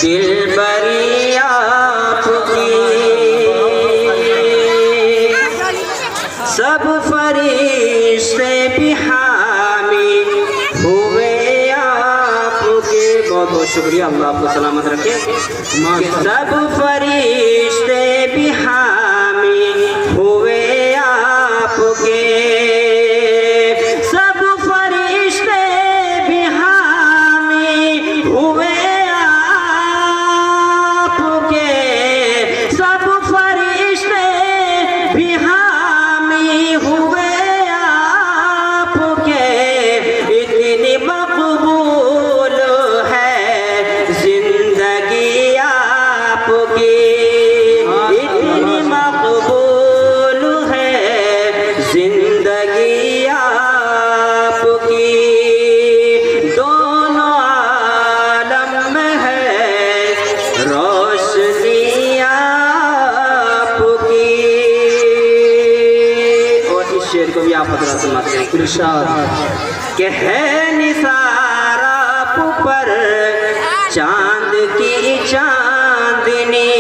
दिलबरी आपकी सब फरिश्ते भी हामी हुए आपके। बहुत बहुत शुक्रिया, अल्लाह आपको सलामत रखे। सब फरिश्ते भी हामी हुए आपके, सब फरिश्ते भी हामी हुए आपके, सब फरिश्ते भी हामी हुए आपके। इतनी मकबूल है जिंदगी आपकी, इतनी मकबूल है जिंदगी आपकी। दोनों आलम में है रोशनी आपकी। और इस शेर को भी आप हजरात सुनाते हैं। इरशाद के है निसार आप पर चांद की चांदनी,